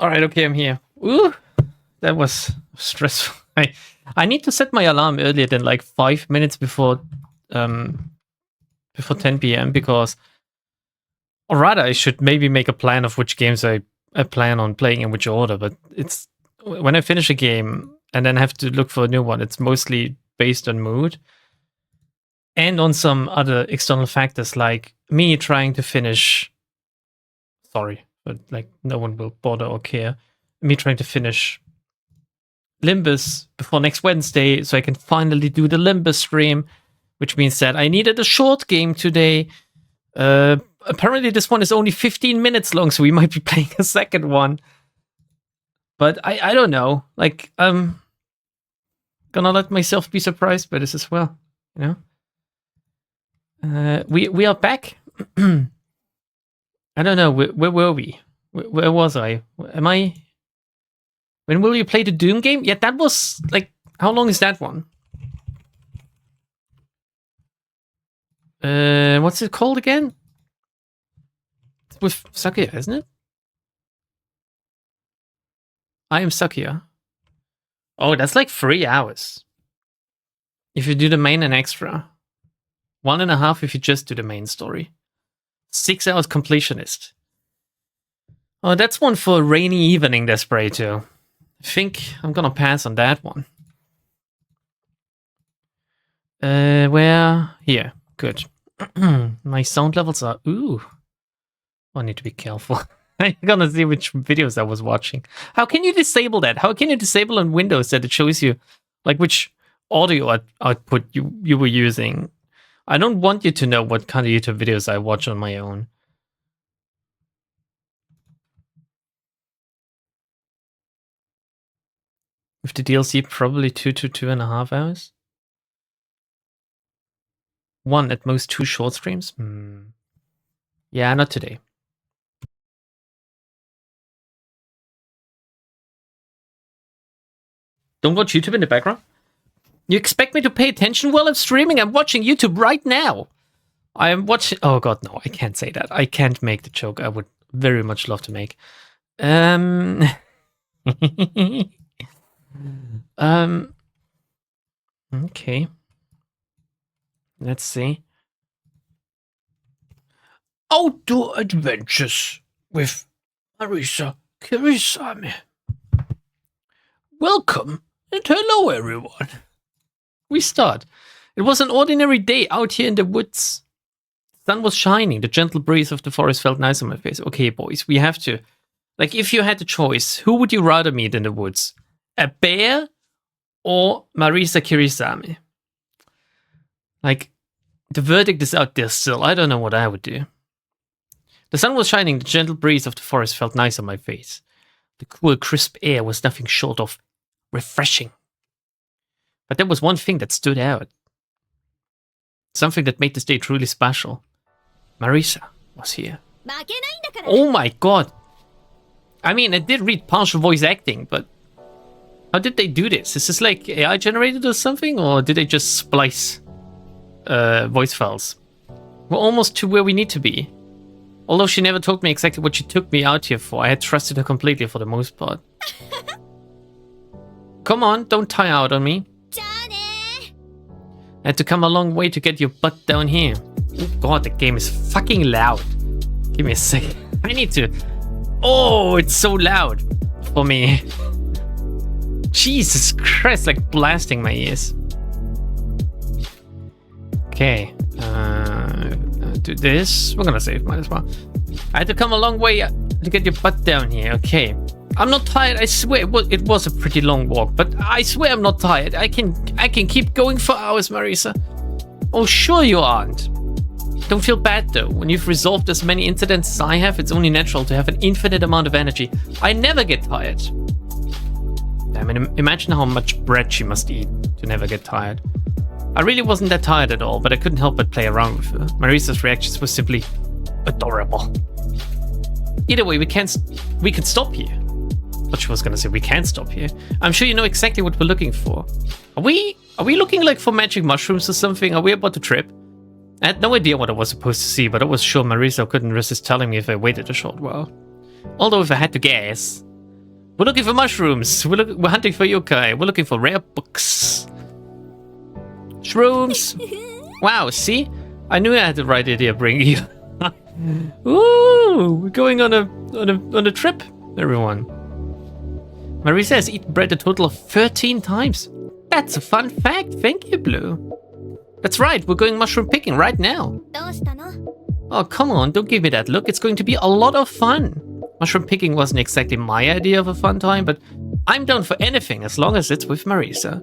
Alright, okay, I'm here. Ooh, that was stressful. I need to set my alarm earlier than like 5 minutes before 10 p.m. because, or rather, I should maybe make a plan of which games I plan on playing in which order. But it's when I finish a game and then have to look for a new one, it's mostly based on mood and on some other external factors like me trying to finish. Sorry, but like no one will bother or care. Me trying to finish Limbus before next Wednesday so I can finally do the Limbus stream, which means that I needed a short game today. Apparently this one is only 15 minutes long, so we might be playing a second one. But I don't know. Like, I'm gonna let myself be surprised by this as well, you know? We are back. I don't know, where were we? Where was I? Am I... When will you play the Doom game? Yeah, that was, like, how long is that one? What's it called again? It's with Sakuya, isn't it? I am Sakuya. Oh, that's like 3 hours. If you do the main and extra. 1.5 if you just do the main story. 6 hours completionist. Oh, that's one for a rainy evening, Desperado. I think I'm gonna pass on that one. Where? Here. Good. My sound levels are... Ooh. I need to be careful. I'm gonna see which videos I was watching. How can you disable that? How can you disable on Windows that it shows you like which audio output you were using? I don't want you to know what kind of YouTube videos I watch on my own. With the DLC, probably 2 to 2.5 hours. 1, at most 2 short streams. Yeah, not today. Don't watch YouTube in the background? You expect me to pay attention while I'm streaming? I'm watching YouTube right now. I am watching... Oh god, no, I can't say that. I can't make the joke I would very much love to make. Okay. Let's see. Outdoor Adventures with Marisa Kirisame. Welcome and hello everyone. We start. It was an ordinary day out here in the woods. The sun was shining. The gentle breeze of the forest felt nice on my face. Okay, boys, we have to... Like, if you had the choice, who would you rather meet in the woods? A bear or Marisa Kirisame? Like, the verdict is out there still. I don't know what I would do. The sun was shining. The gentle breeze of the forest felt nice on my face. The cool, crisp air was nothing short of refreshing. But there was one thing that stood out. Something that made this day truly special. Marisa was here. Oh my god! I mean, I did read partial voice acting, but how did they do this? Is this like AI generated or something? Or did they just splice voice files? We're almost to where we need to be. Although she never told me exactly what she took me out here for, I had trusted her completely for the most part. Come on, don't tie out on me. I had to come a long way to get your butt down here. Oh god, the game is fucking loud. Give me a second. I need to... Oh, it's so loud for me. Jesus Christ, like blasting my ears. Okay. Do this. We're gonna save, might as well. I had to come a long way to get your butt down here. Okay. I'm not tired. I swear it was a pretty long walk, but I swear I'm not tired. I can keep going for hours, Marisa. Oh, sure you aren't. Don't feel bad though. When you've resolved as many incidents as I have, it's only natural to have an infinite amount of energy. I never get tired. I mean, imagine how much bread she must eat to never get tired. I really wasn't that tired at all, but I couldn't help but play around with her. Marisa's reactions were simply adorable. Either way, we can stop here. What she was gonna say, we can't stop here. I'm sure you know exactly what we're looking for. Are we looking like for magic mushrooms or something? Are we about to trip? I had no idea what I was supposed to see, but I was sure Marisa couldn't resist telling me if I waited a short while. Although if I had to guess, We're looking for mushrooms. We're hunting for yokai. We're looking for rare books. Shrooms. Wow, see? I knew I had the right idea bringing you. Ooh, we're going on a trip, everyone. Marisa has eaten bread a total of 13 times. That's a fun fact. Thank you, Blue. That's right, we're going mushroom picking right now. Oh, come on, don't give me that look. It's going to be a lot of fun. Mushroom picking wasn't exactly my idea of a fun time, but I'm down for anything as long as it's with Marisa.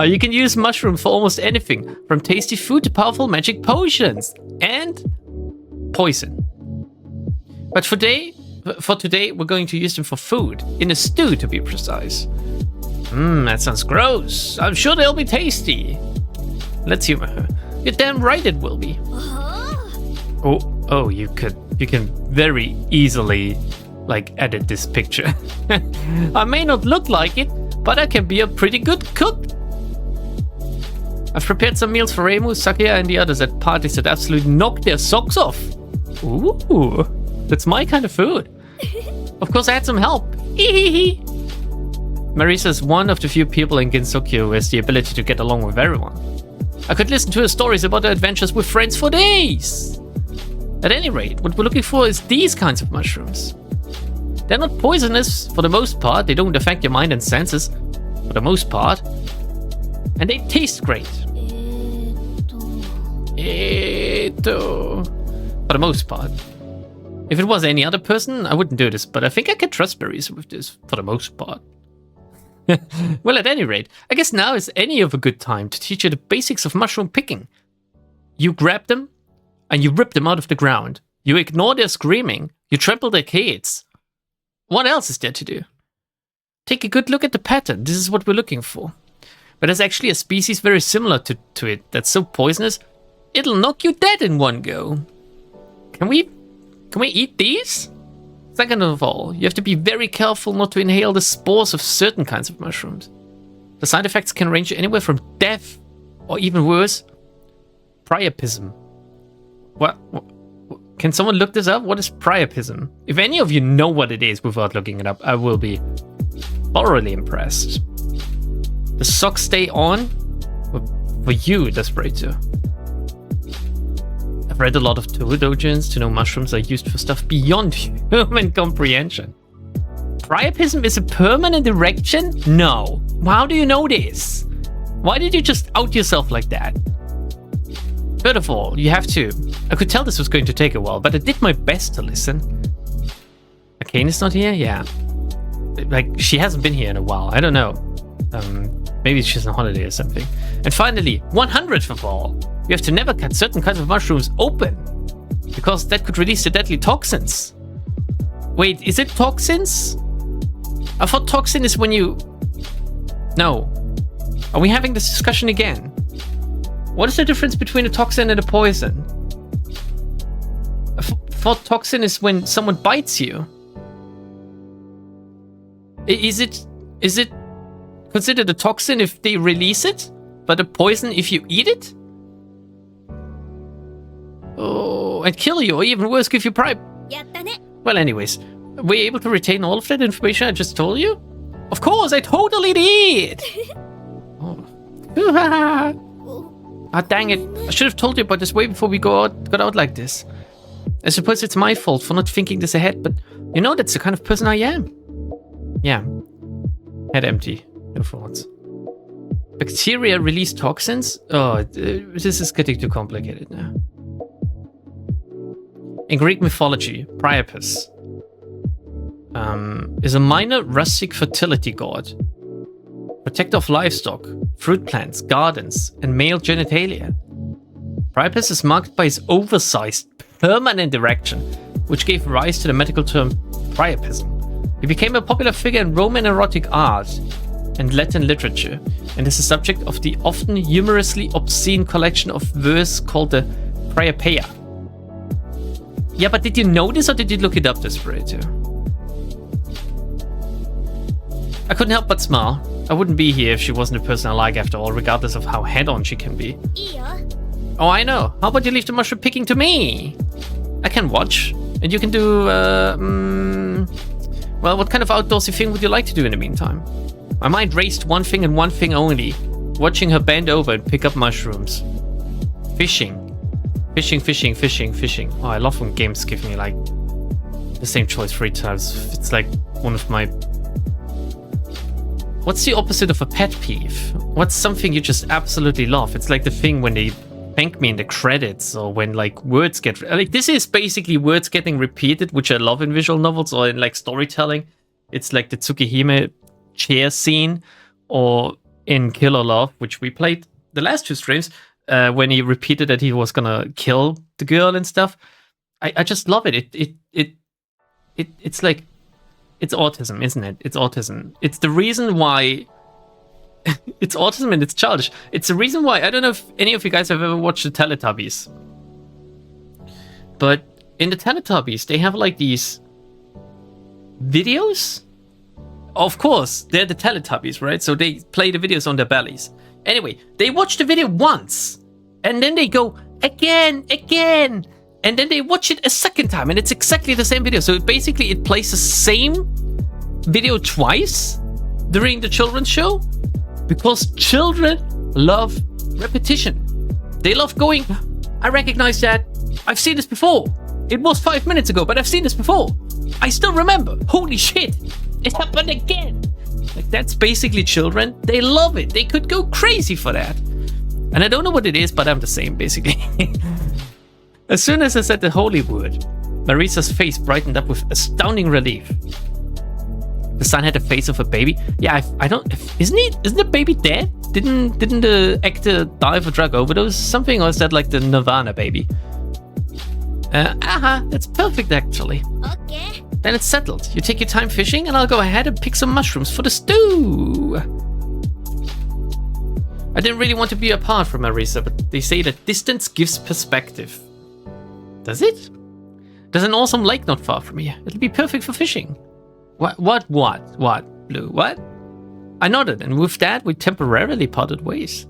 You can use mushroom for almost anything, from tasty food to powerful magic potions and poison. But for today, we're going to use them for food, in a stew to be precise. That sounds gross. I'm sure they'll be tasty. Let's humor her. You're damn right it will be. Oh, you can very easily, edit this picture. I may not look like it, but I can be a pretty good cook. I've prepared some meals for Reimu, Sakuya, and the others at parties that absolutely knock their socks off. Ooh, that's my kind of food. Of course, I had some help. Marisa is one of the few people in Ginzokyo who has the ability to get along with everyone. I could listen to her stories about her adventures with friends for days. At any rate, what we're looking for is these kinds of mushrooms. They're not poisonous for the most part. They don't affect your mind and senses for the most part. And they taste great. For the most part. If it was any other person, I wouldn't do this, but I think I can trust Marisa with this for the most part. Well, at any rate, I guess now is any of a good time to teach you the basics of mushroom picking. You grab them, and you rip them out of the ground. You ignore their screaming. You trample their kids. What else is there to do? Take a good look at the pattern. This is what we're looking for. But there's actually a species very similar to it that's so poisonous, it'll knock you dead in one go. Can we eat these? Second of all, you have to be very careful not to inhale the spores of certain kinds of mushrooms. The side effects can range anywhere from death, or even worse, priapism. What? Can someone look this up? What is priapism? If any of you know what it is without looking it up, I will be thoroughly impressed. The socks stay on for you, Desperate. I've read a lot of Touhou doujins to know mushrooms are used for stuff beyond human comprehension. Priapism is a permanent erection? No. How do you know this? Why did you just out yourself like that? Third of all, you have to... I could tell this was going to take a while, but I did my best to listen. Arcane is not here? Yeah. She hasn't been here in a while. I don't know. Maybe she's on holiday or something. And finally, 100th of all, you have to never cut certain kinds of mushrooms open, because that could release the deadly toxins. Wait, is it toxins? I thought toxin is when you... No. Are we having this discussion again? What is the difference between a toxin and a poison? I thought toxin is when someone bites you. Is it considered a toxin if they release it, but a poison if you eat it? Oh, and kill you, or even worse, give you pride. Well, anyways, were you able to retain all of that information I just told you? Of course, I totally did! Oh. Ah, dang it. I should have told you about this way before we got out like this. I suppose it's my fault for not thinking this ahead, but you know that's the kind of person I am. Yeah. Head empty. No thoughts. Bacteria release toxins? Oh, this is getting too complicated now. In Greek mythology, Priapus is a minor rustic fertility god, protector of livestock, fruit plants, gardens, and male genitalia. Priapus is marked by his oversized, permanent erection, which gave rise to the medical term priapism. He became a popular figure in Roman erotic art and Latin literature, and is the subject of the often humorously obscene collection of verse called the Priapeia. Yeah, but did you know this or did you look it up, Desperate? I couldn't help but smile. I wouldn't be here if she wasn't a person I like after all, regardless of how head-on she can be. Oh, I know. How about you leave the mushroom picking to me? I can watch. And you can do, well, what kind of outdoorsy thing would you like to do in the meantime? My mind raced one thing and one thing only. Watching her bend over and pick up mushrooms. Fishing. Fishing. Oh, I love when games give me, like, the same choice 3 times. It's like one of my... What's the opposite of a pet peeve? What's something you just absolutely love? It's like the thing when they thank me in the credits, or when like words get... Like, this is basically words getting repeated, which I love in visual novels or in like storytelling. It's like the Tsukihime chair scene, or in Kill or Love, which we played the last 2 streams, when he repeated that he was gonna kill the girl and stuff. I just love it. It's like... It's autism, isn't it? It's autism. It's the reason why... It's autism and it's childish. It's the reason why... I don't know if any of you guys have ever watched the Teletubbies. But in the Teletubbies, they have like these videos. Of course, they're the Teletubbies, right? So they play the videos on their bellies. Anyway, they watch the video once. And then they go, again. And then they watch it a second time, and it's exactly the same video. So basically, it plays the same video twice during the children's show, because children love repetition. They love going, I recognize that. I've seen this before. It was 5 minutes ago, but I've seen this before. I still remember. Holy shit. It happened again. Like, that's basically children. They love it. They could go crazy for that. And I don't know what it is, but I'm the same, basically. As soon as I said the holy word, Marisa's face brightened up with astounding relief. The son had the face of a baby. Yeah, I don't... Isn't the baby dead? Didn't the actor die of a drug overdose or something? Or is that like the Nirvana baby? That's perfect, actually. Okay. Then it's settled. You take your time fishing, and I'll go ahead and pick some mushrooms for the stew. I didn't really want to be apart from Marisa, but they say that distance gives perspective. Does it? There's an awesome lake not far from here. It'll be perfect for fishing. What, Blue, what? I nodded, and with that, we temporarily parted ways.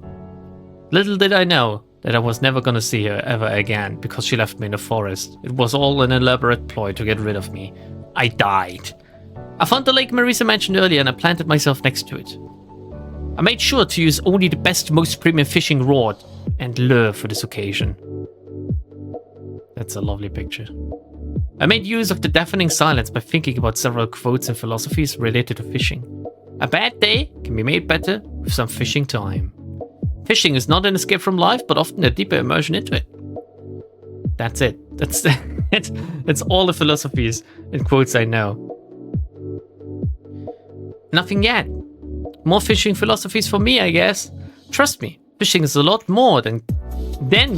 Little did I know that I was never gonna see her ever again, because she left me in the forest. It was all an elaborate ploy to get rid of me. I died. I found the lake Marisa mentioned earlier, and I planted myself next to it. I made sure to use only the best, most premium fishing rod and lure for this occasion. That's a lovely picture. I made use of the deafening silence by thinking about several quotes and philosophies related to fishing. A bad day can be made better with some fishing time. Fishing is not an escape from life, but often a deeper immersion into it. That's it. That's all the philosophies and quotes I know. Nothing yet. More fishing philosophies for me, I guess. Trust me, fishing is a lot more than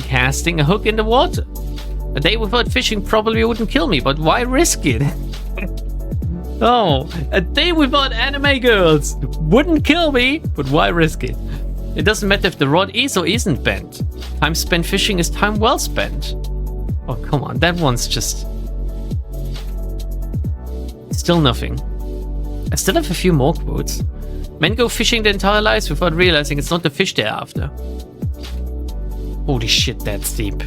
casting a hook in the water. A day without fishing probably wouldn't kill me, but why risk it? Oh, a day without anime girls wouldn't kill me, but why risk it? It doesn't matter if the rod is or isn't bent. Time spent fishing is time well spent. Oh, come on, that one's just... Still nothing. I still have a few more quotes. Men go fishing their entire lives without realizing it's not the fish they're after. Holy shit, that's deep.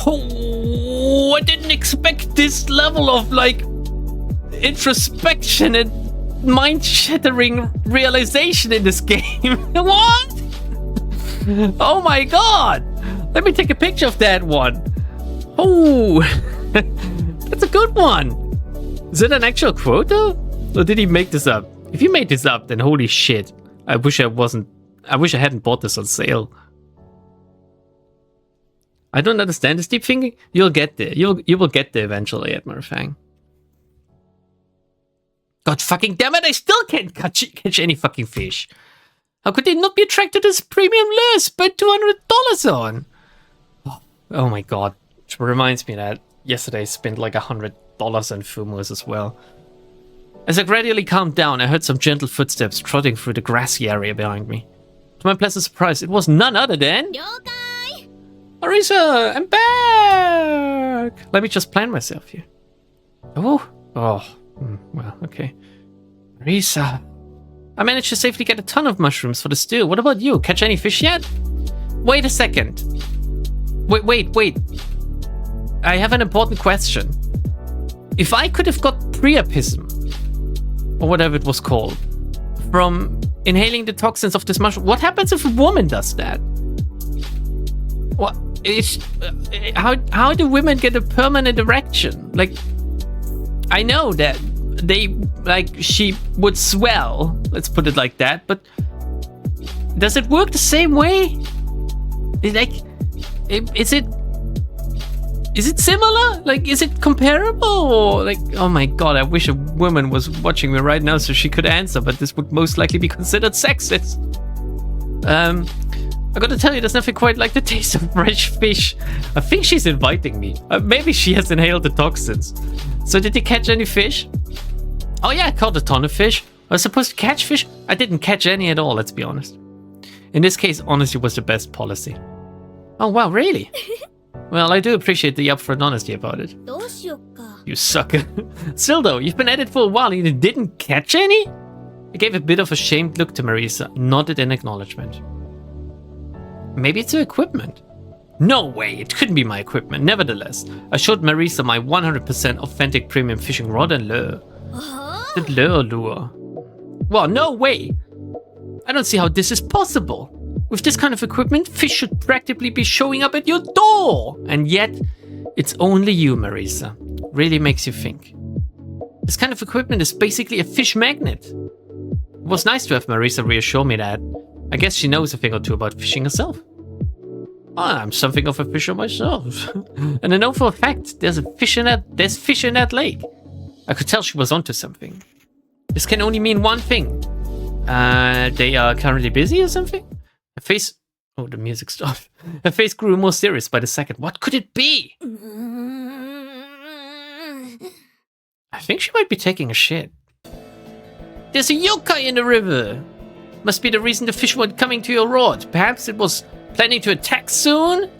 Oh, I didn't expect this level of, like, introspection and mind-shattering realization in this game. What? Oh my god! Let me take a picture of that one. Oh, that's a good one. Is it an actual quote, though? Or did he make this up? If he made this up, then holy shit. I wish I hadn't bought this on sale. I don't understand this deep thinking. You'll get there. You will get there eventually, Edmarfang. God fucking damn it, I still can't catch any fucking fish. How could they not be attracted to this premium lure spent $200 on? Oh my god. Which reminds me that yesterday I spent like $100 on Fumos as well. As I gradually calmed down, I heard some gentle footsteps trotting through the grassy area behind me. To my pleasant surprise, it was none other than... Marisa, I'm back! Let me just plan myself here. Oh. Well, okay. Marisa. I managed to safely get a ton of mushrooms for the stew. What about you? Catch any fish yet? Wait a second. Wait. I have an important question. If I could have got priapism, or whatever it was called, from inhaling the toxins of this mushroom, what happens if a woman does that? What is how do women get a permanent erection? Like, I know that she would swell, let's put it like that, but does it work the same way? Is it similar? Like, is it comparable? Or like, oh my god, I wish a woman was watching me right now so she could answer, but this would most likely be considered sexist. I gotta tell you, there's nothing quite like the taste of fresh fish. I think she's inviting me. Maybe she has inhaled the toxins. So did you catch any fish? Oh yeah, I caught a ton of fish. I was supposed to catch fish? I didn't catch any at all, let's be honest. In this case, honesty was the best policy. Oh wow, really? Well, I do appreciate the upfront honesty about it. You sucker. Still though, you've been at it for a while and you didn't catch any? I gave a bit of a shamed look to Marisa, nodded in acknowledgement. Maybe it's her equipment. No way, it couldn't be my equipment. Nevertheless, I showed Marisa my 100% authentic premium fishing rod and lure. The lure. Well, no way. I don't see how this is possible. With this kind of equipment, fish should practically be showing up at your door. And yet, it's only you, Marisa. Really makes you think. This kind of equipment is basically a fish magnet. It was nice to have Marisa reassure me that. I guess she knows a thing or two about fishing herself. I'm something of a fisher myself. And I know for a fact there's fish in that lake. I could tell she was onto something. This can only mean one thing. They are currently busy or something? Her face... Oh, the music stopped. Her face grew more serious by the second. What could it be? I think she might be taking a shit. There's a yokai in the river. Must be the reason the fish weren't coming to your rod. Perhaps it was planning to attack soon?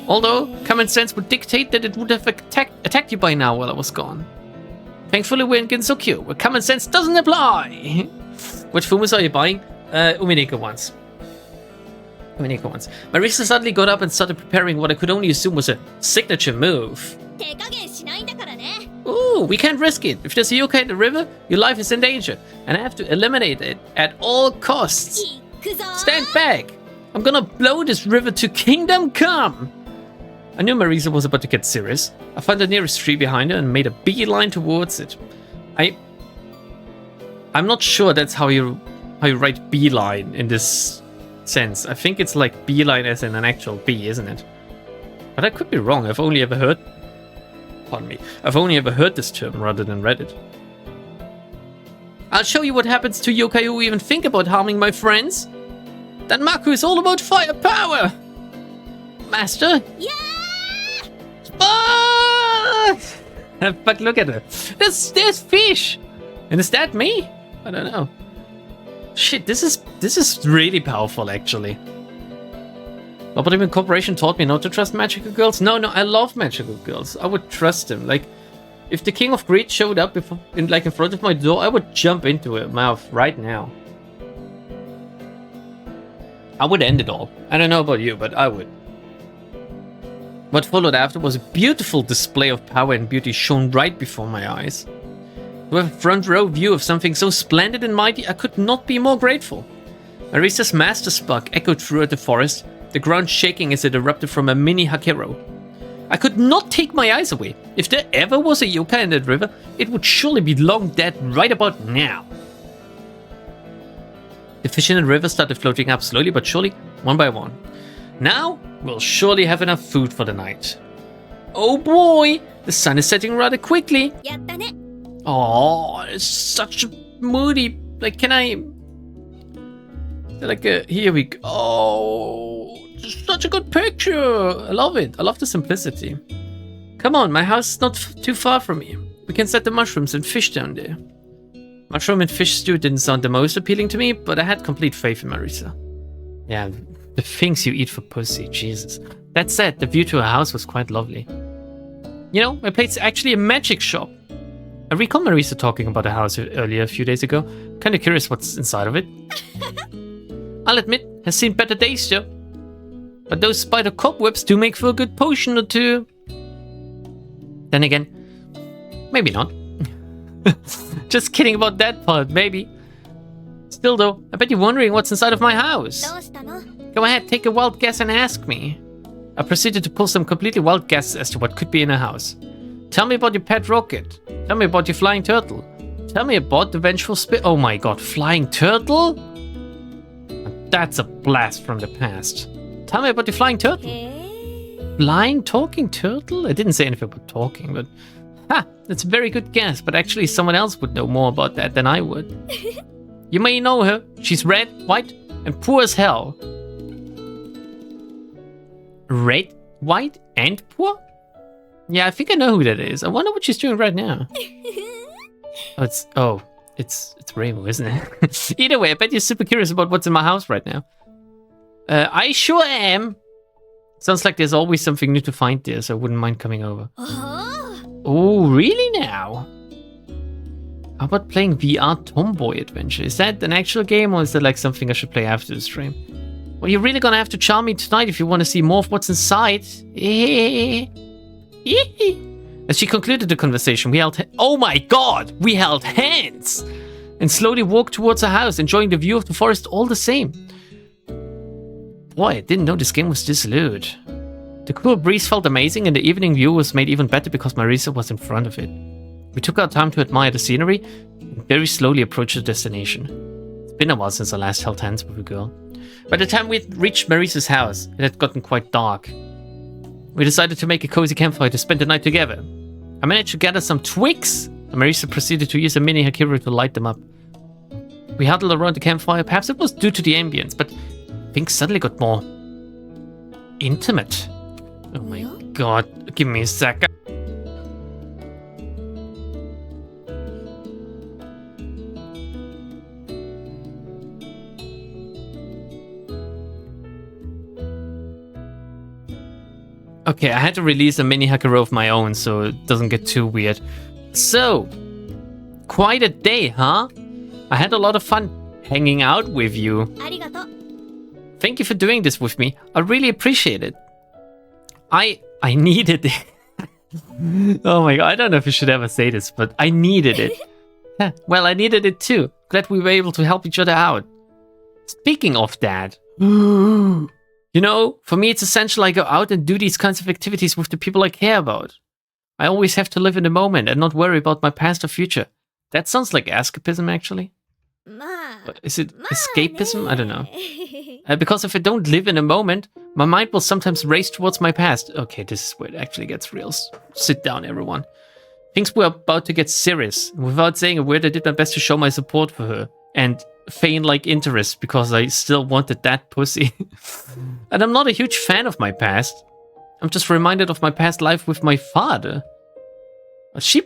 Although, common sense would dictate that it would have attacked you by now while I was gone. Thankfully, we're in Ginzokyo, where common sense doesn't apply. Which fumus are you buying? Umineko ones. Marisa suddenly got up and started preparing what I could only assume was a signature move. Ooh, we can't risk it. If there's a yokai in the river, your life is in danger, and I have to eliminate it at all costs. Stand back! I'm gonna blow this river to kingdom come! I knew Marisa was about to get serious. I found the nearest tree behind her and made a beeline towards it. I'm not sure that's how you write beeline in this sense. I think it's like beeline as in an actual bee, isn't it? But I could be wrong. I've only ever heard this term rather than read it. I'll show you what happens to yokai who even think about harming my friends. That Maku is all about firepower! Master? Yeah! But look at her. There's fish! And is that me? I don't know. Shit, this is really powerful, actually. But even Corporation taught me not to trust magical girls. No, I love magical girls. I would trust them. Like, if the King of Greed showed up in front of my door, I would jump into her mouth right now. I would end it all. I don't know about you, but I would. What followed after was a beautiful display of power and beauty shown right before my eyes. To have a front row view of something so splendid and mighty, I could not be more grateful. Marisa's master spark echoed throughout the forest, the ground shaking as it erupted from a mini Hakero. I could not take my eyes away. If there ever was a yokai in that river, it would surely be long dead right about now. The fish in the river started floating up slowly but surely, one by one. Now, we'll surely have enough food for the night. Oh boy, the sun is setting rather quickly. Oh, it's such a moody. Like, can I? Here we go. Oh, such a good picture. I love it. I love the simplicity. Come on, my house is not too far from me. We can set the mushrooms and fish down there. Mushroom and fish stew didn't sound the most appealing to me, but I had complete faith in Marisa. Yeah, the things you eat for pussy, Jesus. That said, the view to her house was quite lovely. You know, my place's actually a magic shop. I recall Marisa talking about the house earlier a few days ago. Kinda curious what's inside of it. I'll admit, has seen better days, though. But those spider cobwebs do make for a good potion or two. Then again, maybe not. Just kidding about that part, maybe. Still though, I bet you're wondering what's inside of my house. Go ahead, take a wild guess and ask me. I proceeded to pull some completely wild guesses as to what could be in a house. Tell me about your pet rocket. Tell me about your flying turtle. Tell me about the vengeful oh my god, flying turtle? That's a blast from the past. Tell me about the flying turtle. Flying talking turtle? I didn't say anything about talking, but... Ha! That's a very good guess, but actually someone else would know more about that than I would. You may know her. She's red, white, and poor as hell. Red, white, and poor? Yeah, I think I know who that is. I wonder what she's doing right now. It's Rainbow, isn't it? Either way, I bet you're super curious about what's in my house right now. I sure am. Sounds like there's always something new to find there, so I wouldn't mind coming over. Oh, really now? How about playing VR Tomboy Adventure? Is that an actual game, or is that like something I should play after the stream? Well, you're really gonna have to charm me tonight if you want to see more of what's inside. As she concluded the conversation, we held oh my god! We held hands! And slowly walked towards her house, enjoying the view of the forest all the same. Boy, I didn't know this game was this lewd. The cool breeze felt amazing, and the evening view was made even better because Marisa was in front of it. We took our time to admire the scenery, and very slowly approached the destination. It's been a while since I last held hands with a girl. By the time we reached Marisa's house, it had gotten quite dark. We decided to make a cozy campfire to spend the night together. I managed to gather some twigs, and Marisa proceeded to use a mini Hakiro to light them up. We huddled around the campfire. Perhaps it was due to the ambience, but things suddenly got more intimate. Oh my god, give me a sec. Okay, I had to release a mini Hakiro of my own so it doesn't get too weird. So, quite a day, huh? I had a lot of fun hanging out with you. Thank you for doing this with me. I really appreciate it. I needed it. Oh my god, I don't know if you should ever say this, but I needed it. Well, I needed it too. Glad we were able to help each other out. Speaking of that... You know, for me it's essential I go out and do these kinds of activities with the people I care about. I always have to live in the moment and not worry about my past or future. That sounds like escapism, actually. But is it escapism? I don't know. Because if I don't live in a moment, my mind will sometimes race towards my past. Okay, this is where it actually gets real. Sit down, everyone. Things were about to get serious. Without saying a word, I did my best to show my support for her. And feign like interest because I still wanted that pussy. And I'm not a huge fan of my past. I'm just reminded of my past life with my father. Is she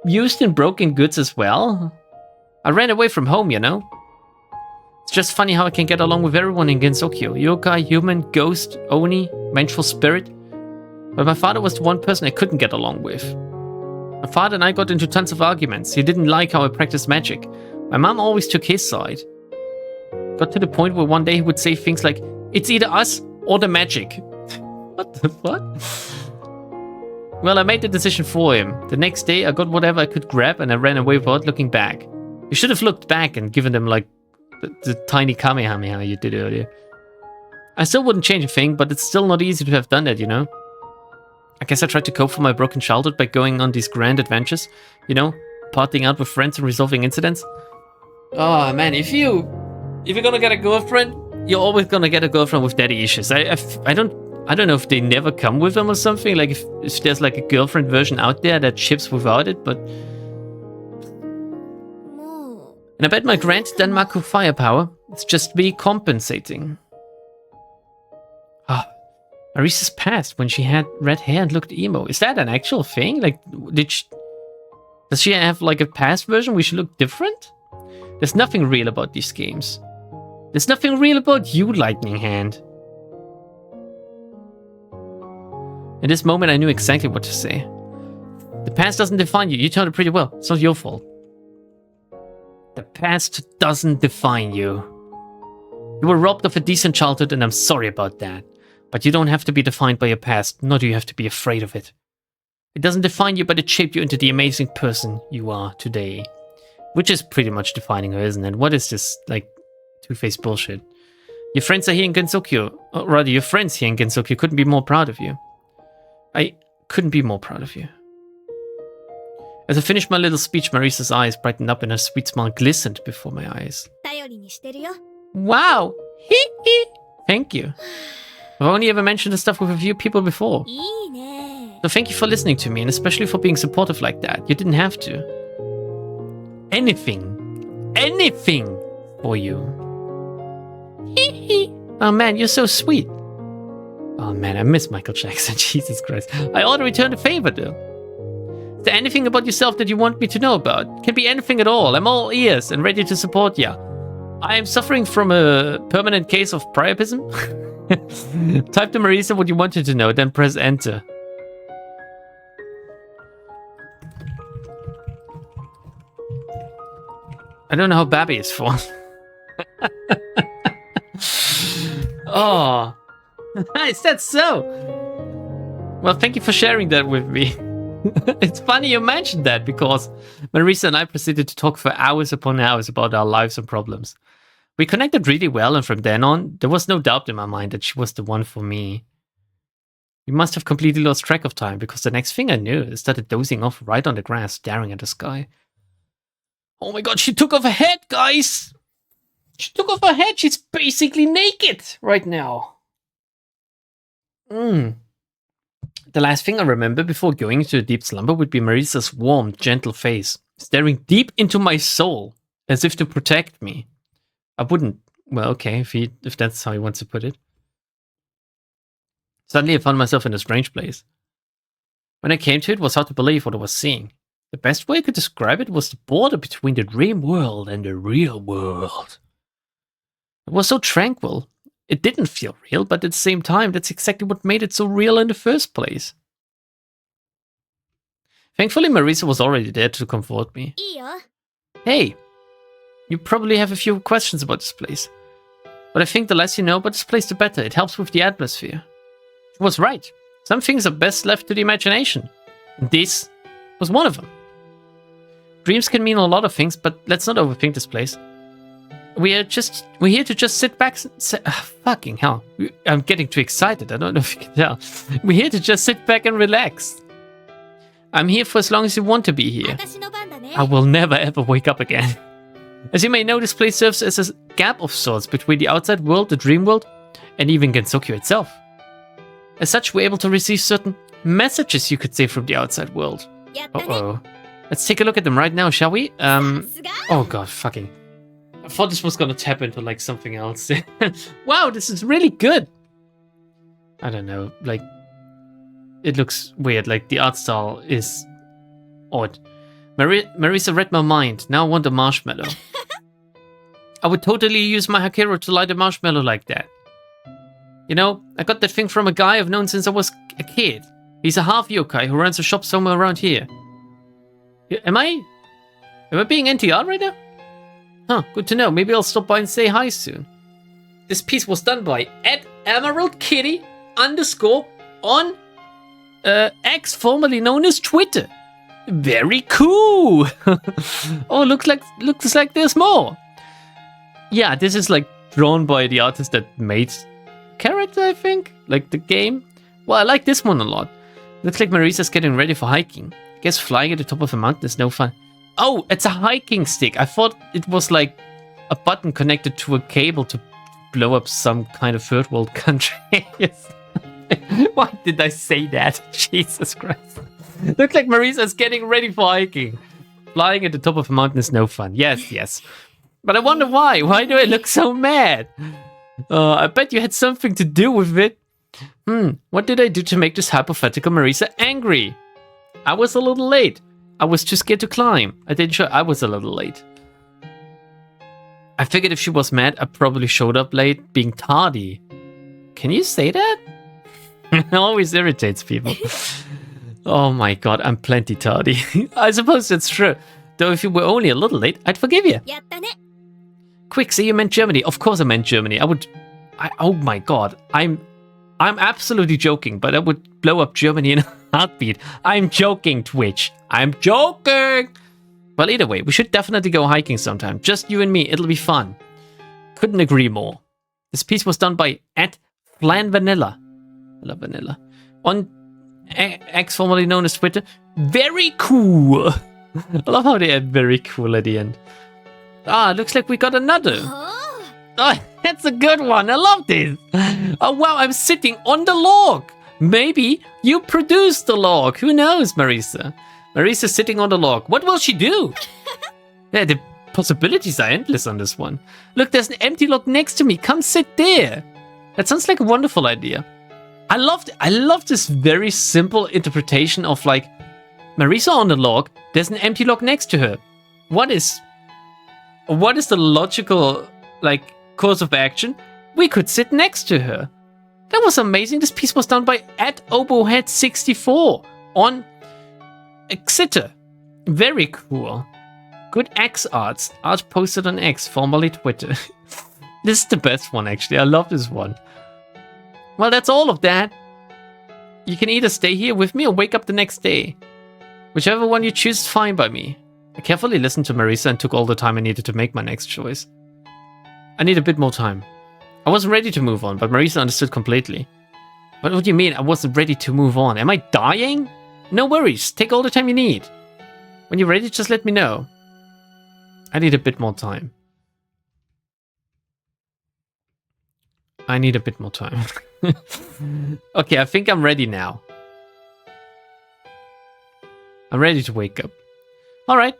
used in broken goods as well? I ran away from home, you know? It's just funny how I can get along with everyone in Gensokyo. Yokai, human, ghost, oni, vengeful spirit. But my father was the one person I couldn't get along with. My father and I got into tons of arguments. He didn't like how I practiced magic. My mom always took his side. Got to the point where one day he would say things like, "It's either us or the magic." What the fuck? Well, I made the decision for him. The next day, I got whatever I could grab and I ran away without looking back. You should have looked back and given them, like, the tiny Kamehameha you did earlier. I still wouldn't change a thing, but it's still not easy to have done that, you know? I guess I tried to cope for my broken childhood by going on these grand adventures. You know, partying out with friends and resolving incidents. Oh, man, if you're gonna get a girlfriend, you're always gonna get a girlfriend with daddy issues. I don't know if they never come with them or something, like if there's like a girlfriend version out there that ships without it, but... And I bet my grand Danmaku firepower is just me compensating. Ah, Marisa's past when she had red hair and looked emo. Is that an actual thing? Like, does she have like a past version where she looked different? There's nothing real about these games. There's nothing real about you, Lightning Hand. In this moment, I knew exactly what to say. The past doesn't define you. You turned it pretty well. It's not your fault. The past doesn't define you. You were robbed of a decent childhood, and I'm sorry about that. But you don't have to be defined by your past, nor do you have to be afraid of it. It doesn't define you, but it shaped you into the amazing person you are today. Which is pretty much defining her, isn't it? What is this, like, two-faced bullshit? Your friends are here in Gensokyo. Or rather, your friends here in Gensokyo couldn't be more proud of you. I couldn't be more proud of you. As I finished my little speech, Marisa's eyes brightened up and her sweet smile glistened before my eyes. Wow! Thank you. I've only ever mentioned this stuff with a few people before. So thank you for listening to me, and especially for being supportive like that. You didn't have to. Anything for you. Oh man, you're so sweet. Oh man, I miss Michael Jackson. Jesus Christ. I ought to return the favor though. Is there anything about yourself that you want me to know about? Can be anything at all. I'm all ears and ready to support ya. I am suffering from a permanent case of priapism. Type to Marisa what you wanted to know, then press enter. I don't know how Babby is for. Oh. Is that so? Well, thank you for sharing that with me. It's funny you mentioned that because Marisa and I proceeded to talk for hours upon hours about our lives and problems. We connected really well, and from then on, there was no doubt in my mind that she was the one for me. We must have completely lost track of time because the next thing I knew, I started dozing off right on the grass, staring at the sky. Oh my god, she took off her head, guys! She took off her head! She's basically naked right now. The last thing I remember before going into a deep slumber would be Marisa's warm, gentle face, staring deep into my soul, as if to protect me. I wouldn't... Well, okay, if that's how he wants to put it. Suddenly I found myself in a strange place. When I came to it, it was hard to believe what I was seeing. The best way I could describe it was the border between the dream world and the real world. It was so tranquil. It didn't feel real, but at the same time, that's exactly what made it so real in the first place. Thankfully, Marisa was already there to comfort me. Hey, you probably have a few questions about this place. But I think the less you know about this place, the better. It helps with the atmosphere. She was right. Some things are best left to the imagination. And this was one of them. Dreams can mean a lot of things, but let's not overthink this place. We're here to just sit back and say, fucking hell. I'm getting too excited. I don't know if you can tell. We're here to just sit back and relax. I'm here for as long as you want to be here. I will never ever wake up again. As you may know, this place serves as a gap of sorts between the outside world, the dream world, and even Gensokyo itself. As such, we're able to receive certain messages, you could say, from the outside world. Uh-oh. Let's take a look at them right now, shall we? Oh god, fucking... I thought this was gonna tap into, like, something else. Wow, this is really good! I don't know, like... It looks weird, like, the art style is... odd. Marisa read my mind, now I want a marshmallow. I would totally use my Hakero to light a marshmallow like that. You know, I got that thing from a guy I've known since I was a kid. He's a half yokai who runs a shop somewhere around here. Am I being NTR right now? Huh, good to know. Maybe I'll stop by and say hi soon. This piece was done by @EmeraldKitty_ on X, formerly known as Twitter. Very cool. Oh, looks like there's more. Yeah, this is like drawn by the artist that made character, I think, like the game. Well, I like this one a lot. Looks like Marisa's getting ready for hiking. I guess flying at the top of a mountain is no fun. Oh, it's a hiking stick. I thought it was like a button connected to a cable to blow up some kind of third world country. Why did I say that? Jesus Christ. Looks like Marisa's getting ready for hiking. Flying at the top of a mountain is no fun. Yes. But I wonder why. Why do I look so mad? I bet you had something to do with it. What did I do to make this hypothetical Marisa angry? I was a little late. I was too scared to climb. I didn't show I was a little late. I figured if she was mad, I probably showed up late, being tardy. Can you say that? It always irritates people. Oh my god, I'm plenty tardy. I suppose that's true. Though if you were only a little late, I'd forgive you. Quick quick, say you meant Germany. Of course I meant Germany. Oh my god. I'm absolutely joking, but I would blow up Germany in a heartbeat. I'm joking, Twitch. I'm joking. Well, either way, we should definitely go hiking sometime. Just you and me. It'll be fun. Couldn't agree more. This piece was done by @FlanVanilla. Vanilla. On X, formerly known as Twitter. Very cool. I love how they add very cool at the end. Looks like we got another. Oh, that's a good one. I love this. Oh, wow, I'm sitting on the log. Maybe you produced the log. Who knows, Marisa? Marisa's sitting on the log. What will she do? Yeah, the possibilities are endless on this one. Look, there's an empty log next to me. Come sit there. That sounds like a wonderful idea. I love this very simple interpretation of like, Marisa on the log, there's an empty log next to her. What is the logical, like, course of action? We could sit next to her. That was amazing. This piece was done by @obohead64 on Exeter. Very cool. Good X arts. Art posted on X, formerly Twitter. This is the best one, actually. I love this one. Well, that's all of that. You can either stay here with me or wake up the next day. Whichever one you choose is fine by me. I carefully listened to Marisa and took all the time I needed to make my next choice. I need a bit more time. I wasn't ready to move on, but Marisa understood completely. But what do you mean I wasn't ready to move on? Am I dying? No worries. Take all the time you need. When you're ready, just let me know. I need a bit more time. I need a bit more time. Okay, I think I'm ready now. I'm ready to wake up. Alright.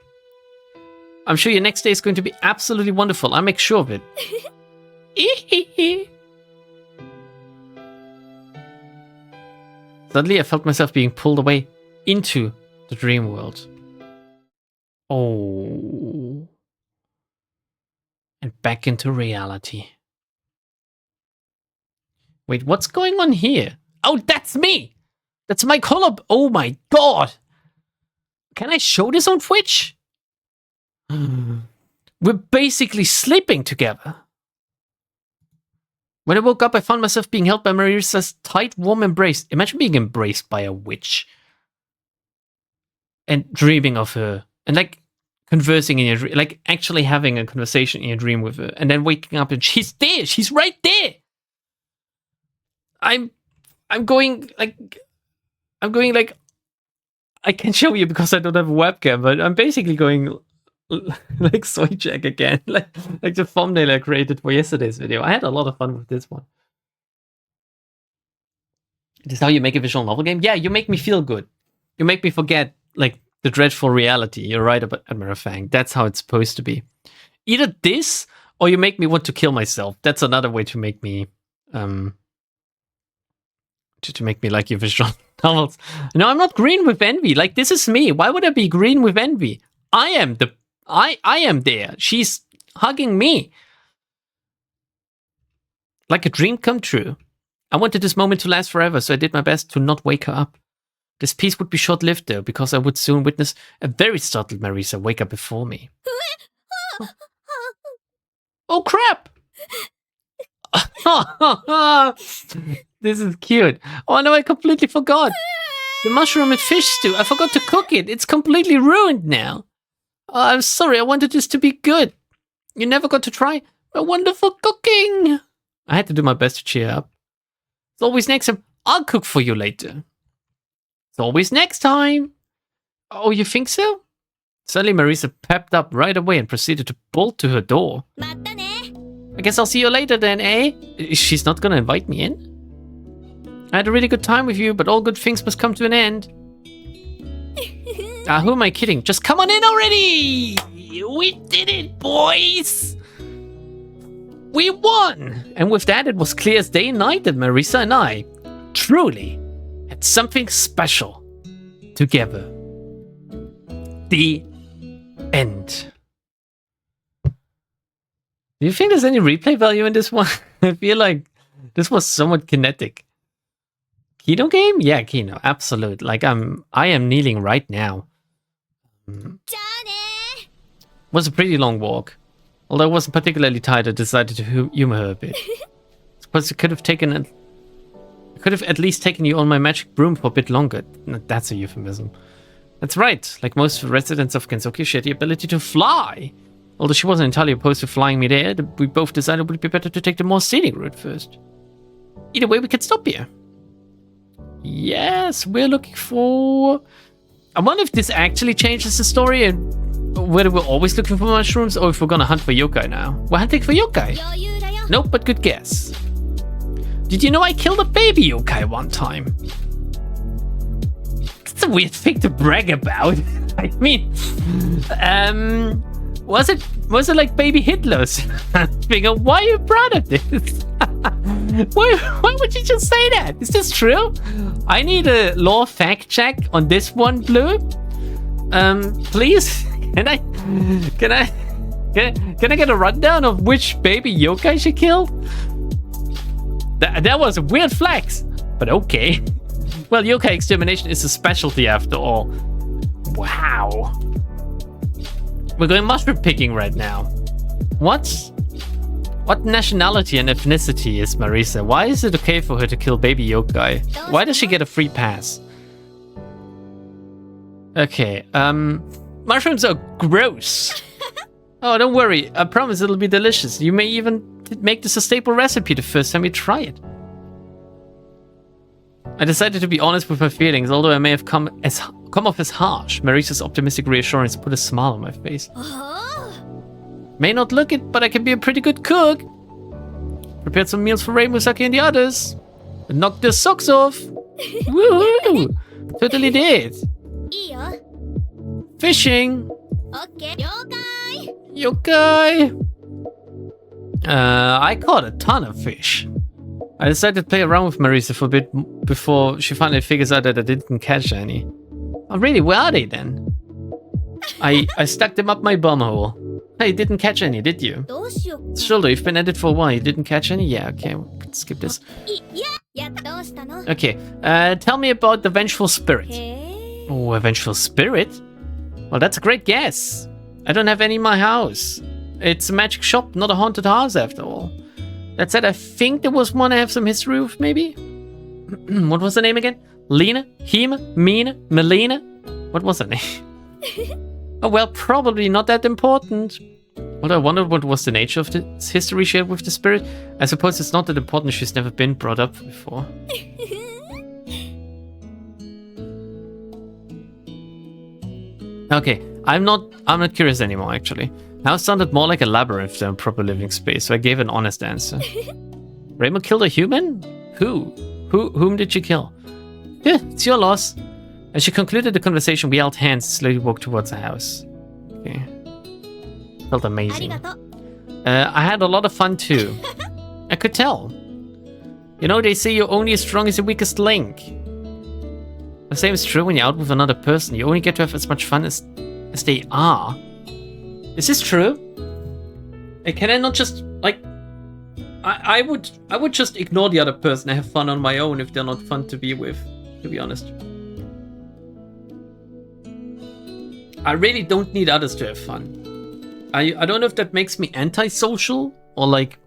I'm sure your next day is going to be absolutely wonderful. I'll make sure of it. Suddenly I felt myself being pulled away into the dream world. Oh. And back into reality. Wait, what's going on here? Oh, that's me! That's my color. Oh my god! Can I show this on Twitch? We're basically sleeping together. When I woke up, I found myself being held by Marisa's tight, warm embrace. Imagine being embraced by a witch. And dreaming of her. And like conversing in your dream. Like actually having a conversation in your dream with her. And then waking up and she's there. She's right there. I'm going like... I can't show you because I don't have a webcam, but I'm basically going like soy jack again. like the thumbnail I created for yesterday's video. I had a lot of fun with this one. This is how you make a visual novel game? Yeah, you make me feel good. You make me forget like the dreadful reality. You're right about Admiral Fang. That's how it's supposed to be. Either this or you make me want to kill myself. That's another way to make me to make me like your visual novels. No, I'm not green with envy. Like, this is me. Why would I be green with envy? I am there. She's hugging me. Like a dream come true. I wanted this moment to last forever, so I did my best to not wake her up. This piece would be short-lived, though, because I would soon witness a very startled Marisa wake up before me. Oh, crap! This is cute. Oh no, I completely forgot. The mushroom and fish stew. I forgot to cook it. It's completely ruined now. Oh, I'm sorry. I wanted this to be good. You never got to try my wonderful cooking. I had to do my best to cheer up. It's always next time. I'll cook for you later. It's always next time. Oh, you think so? Suddenly Marisa pepped up right away and proceeded to bolt to her door. I guess I'll see you later then, eh? She's not gonna invite me in? I had a really good time with you, but all good things must come to an end. Who am I kidding? Just come on in already! We did it, boys! We won! And with that, it was clear as day and night that Marisa and I truly had something special together. The end. Do you think there's any replay value in this one? I feel like this was somewhat kinetic. Kino game? Yeah, Kino, absolute. Like I am kneeling right now. Was a pretty long walk. Although I wasn't particularly tired, I decided to humor her a bit. Suppose I could have at least taken you on my magic broom for a bit longer. No, that's a euphemism. That's right. Like most residents of Kentucky, she had the ability to fly. Although she wasn't entirely opposed to flying me there, we both decided it would be better to take the more scenic route first. Either way, we can stop here. Yes, we're looking for... I wonder if this actually changes the story and whether we're always looking for mushrooms or if we're gonna hunt for yokai now. We're hunting for yokai. Nope, but good guess. Did you know I killed a baby yokai one time? It's a weird thing to brag about. I mean, was it like baby Hitler's? Why are you proud of this? Why would you just say that? Is this true? I need a lore fact check on this one, Blue. Please? Can I get a rundown of which baby yokai she killed? That was a weird flex, but okay. Well, yokai extermination is a specialty after all. Wow. We're going mushroom picking right now. What nationality and ethnicity is Marisa? Why is it okay for her to kill baby yokai? Why does she get a free pass? Okay, mushrooms are gross. Oh, don't worry. I promise it'll be delicious. You may even make this a staple recipe the first time you try it. I decided to be honest with my feelings, although I may have come off as harsh. Marisa's optimistic reassurance put a smile on my face. May not look it, but I can be a pretty good cook. Prepared some meals for Ray, Musaki, and the others. And knocked their socks off. Woohoo! Totally did. Fishing. Okay. Yokai. I caught a ton of fish. I decided to play around with Marisa for a bit before she finally figures out that I didn't catch any. Oh, really? Where are they then? I stuck them up my bum hole. Hey, you didn't catch any, did you? Shoulder, you've been at it for a while. You didn't catch any? Yeah, okay, we can skip this. Okay, tell me about the Vengeful Spirit. Oh, a Vengeful Spirit? Well, that's a great guess. I don't have any in my house. It's a magic shop, not a haunted house after all. That said, I think there was one I have some history with, maybe? What was the name again? Lena? Hema? Mina? Melina? What was her name? Oh, well, probably not that important. Although I wonder what was the nature of this history shared with the spirit. I suppose it's not that important, she's never been brought up before. Okay, I'm not curious anymore, actually. Now it sounded more like a labyrinth than a proper living space, so I gave an honest answer. Raymond killed a human? Whom did she kill? Yeah, it's your loss. As she concluded the conversation, we held hands and slowly walked towards the house. Okay. Felt amazing. I had a lot of fun too. I could tell. You know, they say you're only as strong as your weakest link. The same is true when you're out with another person. You only get to have as much fun as they are. Is this true? Can I not just, like... I would just ignore the other person and have fun on my own if they're not fun to be with, to be honest. I really don't need others to have fun. I don't know if that makes me antisocial or like...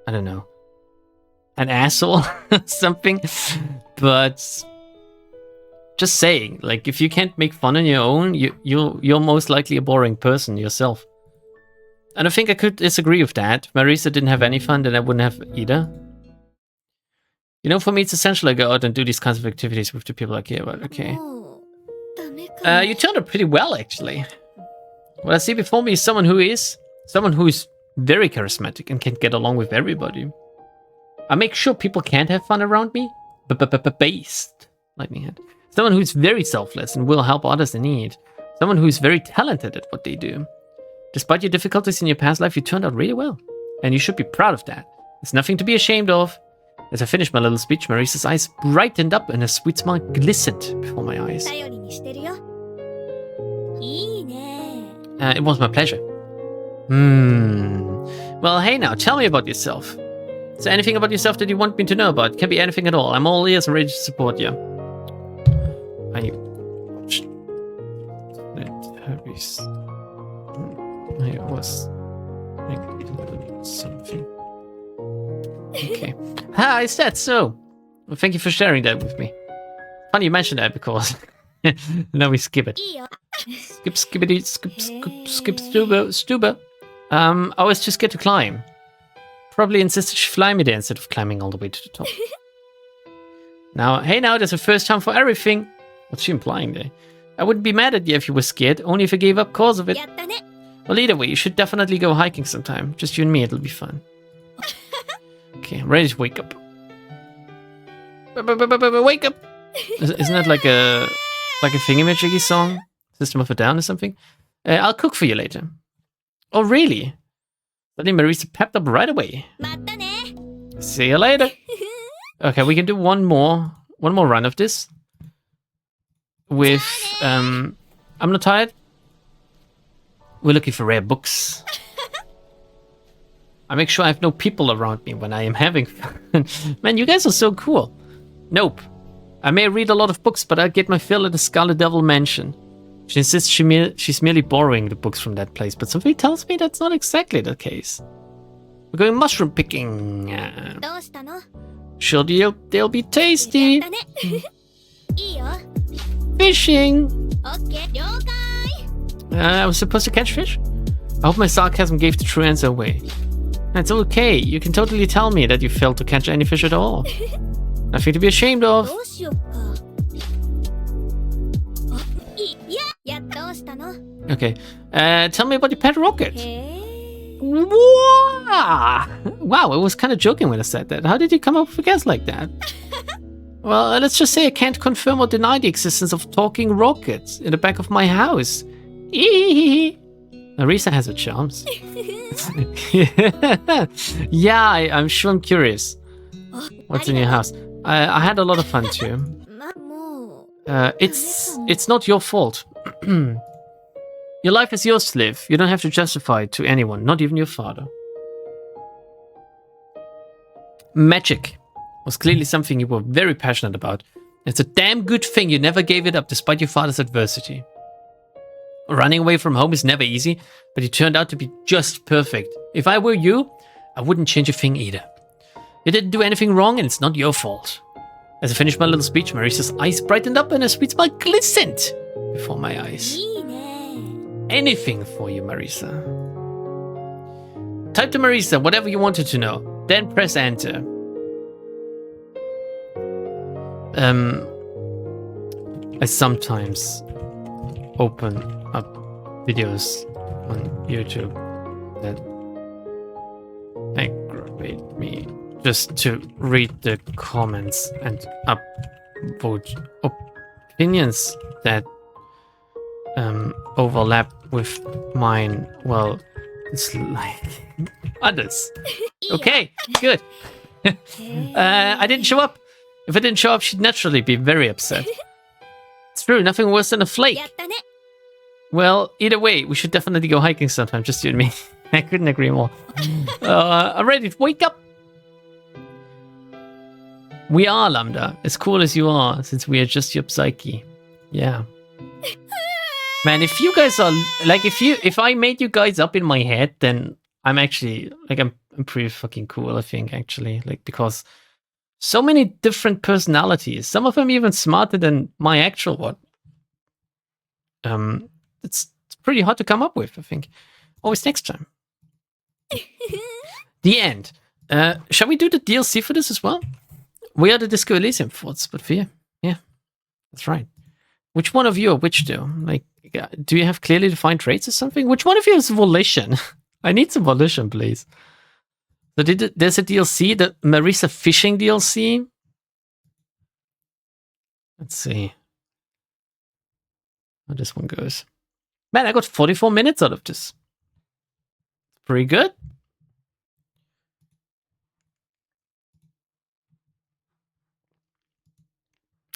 I don't know. An asshole or something. But... just saying, like, if you can't make fun on your own, you're most likely a boring person yourself. And I think I could disagree with that. If Marisa didn't have any fun, then I wouldn't have either. You know, for me, it's essential I go out and do these kinds of activities with the people I care about, okay? You turned out pretty well, actually. What I see before me is someone who is very charismatic and can get along with everybody. I make sure people can't have fun around me, based. Lightning head. Someone who's very selfless and will help others in need. Someone who's very talented at what they do. Despite your difficulties in your past life, you turned out really well. And you should be proud of that. There's nothing to be ashamed of. As I finished my little speech, Marisa's eyes brightened up and a sweet smile glistened before my eyes. It was my pleasure. Well, hey now, tell me about yourself. Is there anything about yourself that you want me to know about? It can be anything at all. I'm all ears and ready to support you. I I was something. Okay. Ah, is that so? Well, thank you for sharing that with me. Funny you mentioned that because now we skip it. Skip, skippity, skip, stuba. I was too scared to climb. Probably insisted she fly me there instead of climbing all the way to the top. Now, hey now, there's a first time for everything. What's she implying there? I wouldn't be mad at you if you were scared, only if I gave up cause of it. Well, either way, you should definitely go hiking sometime. Just you and me, it'll be fun. Okay, I'm ready to wake up. Wake up! Isn't that like a thingamajiggy song? System of a Down or something? I'll cook for you later. Oh, really? Suddenly Marisa pepped up right away. See you later. Okay, we can do one more run of this. With, I'm not tired. We're looking for rare books. I make sure I have no people around me when I am having fun. Man, you guys are so cool. Nope. I may read a lot of books, but I get my fill at the Scarlet Devil Mansion. She insists she's merely borrowing the books from that place, but something tells me that's not exactly the case. We're going mushroom picking. Sure, they'll be tasty. Fishing. I was supposed to catch fish? I hope my sarcasm gave the true answer away. That's okay. You can totally tell me that you failed to catch any fish at all. Nothing to be ashamed of. Okay. Tell me about your pet rocket. Wow, I was kind of joking when I said that. How did you come up with a guess like that? Well, let's just say I can't confirm or deny the existence of talking rockets in the back of my house. Marisa has her charms. Yeah, I'm sure I'm curious. What's in your house? I had a lot of fun too. It's not your fault. Your life is yours to live. You don't have to justify it to anyone, not even your father. Magic was clearly something you were very passionate about. It's a damn good thing you never gave it up despite your father's adversity. Running away from home is never easy, but it turned out to be just perfect. If I were you, I wouldn't change a thing either. You didn't do anything wrong and it's not your fault. As I finished my little speech, Marisa's eyes brightened up and a sweet smile glistened before my eyes. Anything for you, Marisa. Type to Marisa whatever you wanted to know, then press enter. I sometimes open up videos on YouTube that aggravate me just to read the comments and upvote opinions that overlap with mine. Well, it's like others. Okay, good. I didn't show up. If I didn't show up, she'd naturally be very upset. It's true, nothing worse than a flake. Well, either way, we should definitely go hiking sometime, just you and me. I couldn't agree more. I'm ready to wake up. We are, Lambda, as cool as you are, since we are just your psyche. Yeah. Man, if you guys are, like, if I made you guys up in my head, then I'm actually, like, I'm pretty fucking cool, I think, actually. Like, because so many different personalities, some of them even smarter than my actual one. It's pretty hard to come up with, I think. Always next time. The end. Shall we do the DLC for this as well? We are the Disco Elysium thoughts, but for you. Yeah, that's right. Which one of you are which do? Like, do you have clearly defined traits or something? Which one of you is volition? I need some volition, please. So there's a DLC, the Marisa Fishing DLC. Let's see how this one goes. Man, I got 44 minutes out of this. Pretty good.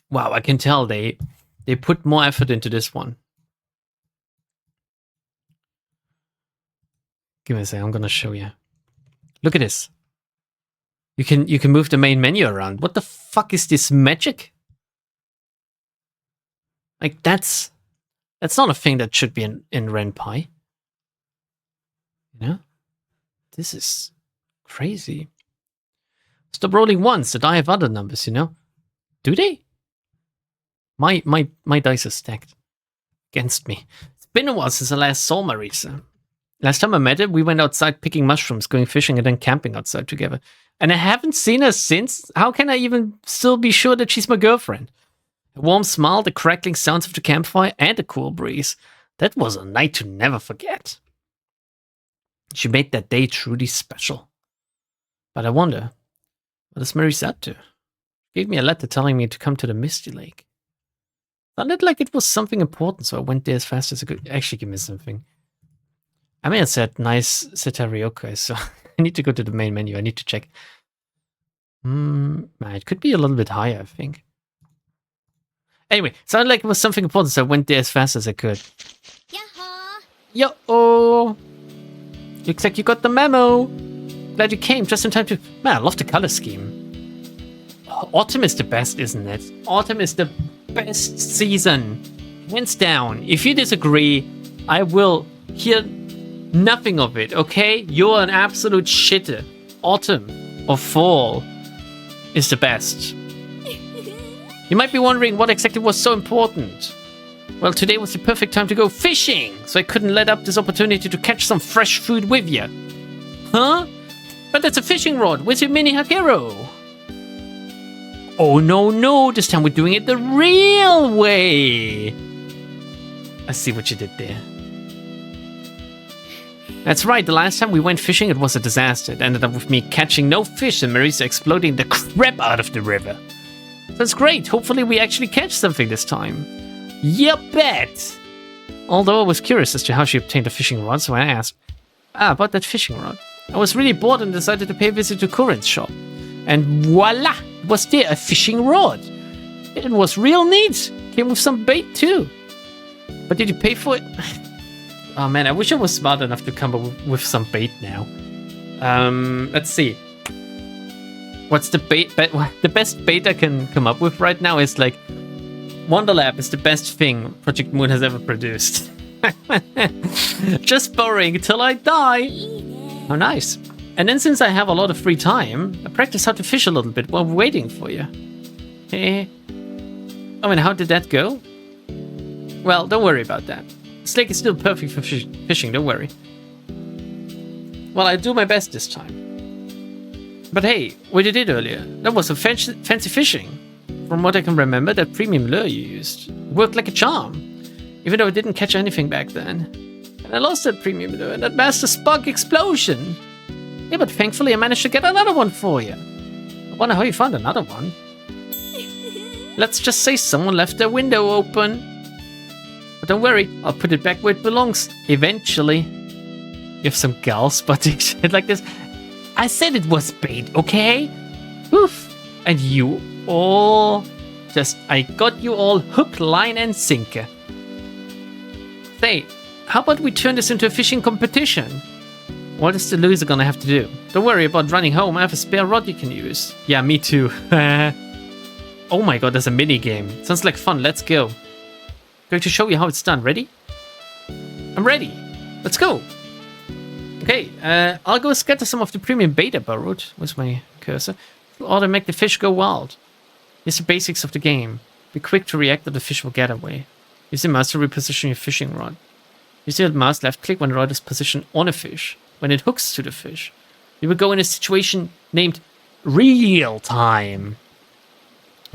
Wow, I can tell they put more effort into this one. Give me a second, I'm gonna show you. Look at this. You can move the main menu around. What the fuck is this magic? Like that's not a thing that should be in RenPy. You know? This is crazy. Stop rolling once that I have other numbers, you know? Do they? My dice are stacked against me. It's been a while since I last saw Marisa. Last time I met her, we went outside picking mushrooms, going fishing, and then camping outside together. And I haven't seen her since. How can I even still be sure that she's my girlfriend? A warm smile, the crackling sounds of the campfire, and a cool breeze. That was a night to never forget. She made that day truly special. But I wonder, what is Marisa up to? She gave me a letter telling me to come to the Misty Lake. Sounded like it was something important, so I went there as fast as I could. Actually, give me something. I mean, I said nice Setarioka, so I need to go to the main menu. I need to check. It could be a little bit higher, I think. Anyway, sounded like it was something important, so I went there as fast as I could. Yo-oh! Looks like you got the memo. Glad you came just in time to... Man, I love the color scheme. Autumn is the best, isn't it? Autumn is the best season. Hands down. If you disagree, I will hear nothing of it, okay? You're an absolute shitter. Autumn or fall is the best. You might be wondering what exactly was so important. Well, today was the perfect time to go fishing, so I couldn't let up this opportunity to catch some fresh food with you. Huh? But that's a fishing rod. Where's your mini hakero? Oh, no. This time we're doing it the real way. I see what you did there. That's right. The last time we went fishing, it was a disaster. It ended up with me catching no fish and Marisa exploding the crap out of the river. That's great. Hopefully we actually catch something this time. You bet! Although I was curious as to how she obtained a fishing rod, so I asked, about that fishing rod. I was really bored and decided to pay a visit to Corin's shop. And voila! Was there a fishing rod? It was real neat. Came with some bait too. But did you pay for it? Oh man, I wish I was smart enough to come up with some bait now. Let's see. What's the bait? The best bait I can come up with right now is like Wonderlab is the best thing Project Moon has ever produced. Just borrowing till I die. Oh, nice. And then since I have a lot of free time, I practice how to fish a little bit while waiting for you. Hey. Oh, and how did that go? Well, don't worry about that. This lake is still perfect for fishing, don't worry. Well, I'll do my best this time. But hey, what you did earlier, that was some fancy fishing. From what I can remember, that premium lure you used worked like a charm. Even though I didn't catch anything back then. And I lost that premium lure and that master spark explosion. Yeah, but thankfully I managed to get another one for you. I wonder how you found another one. Let's just say someone left their window open. But don't worry, I'll put it back where it belongs, eventually. You have some gal spotting shit like this. I said it was bait, okay? Oof. And you all... I got you all hook, line, and sinker. Say, how about we turn this into a fishing competition? What is the loser gonna have to do? Don't worry about running home, I have a spare rod you can use. Yeah, me too. Oh my god, there's a minigame. Sounds like fun, let's go. Going to show you how it's done. Ready? I'm ready. Let's go. Okay, I'll go scatter some of the premium bait I borrowed. Where's my cursor? Or to make the fish go wild. Here's the basics of the game. Be quick to react or the fish will get away. Use the mouse to reposition your fishing rod. Use the mouse left click when the rod is positioned on a fish. When it hooks to the fish, you will go in a situation named Reeltime.